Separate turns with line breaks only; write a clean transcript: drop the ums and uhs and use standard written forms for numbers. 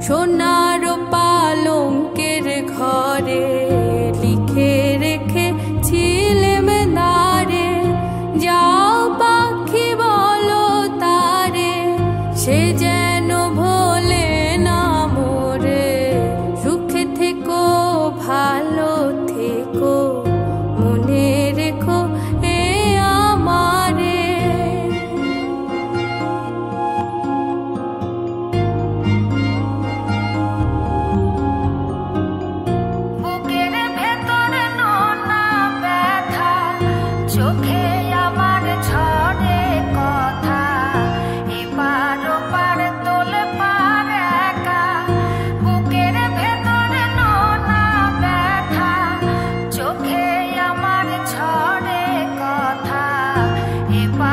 সোনার পালঙ্কের ঘরে লিখে রেখেছিলেম নারে, যাও পাখি বলো তারে, সে যেন ভোলে না মোরে। সুখে থেকো ভালো থেকো, মনে রেখো এ আমারে। বুকের ভেতরে নোনা ব্যথা, চোখে আমার ঝরে কথা, এপার ওপার তোলে পার একা। বুকের ভেতরে নোনা ব্যথা, চোখে আমার ঝরে কথা, এপার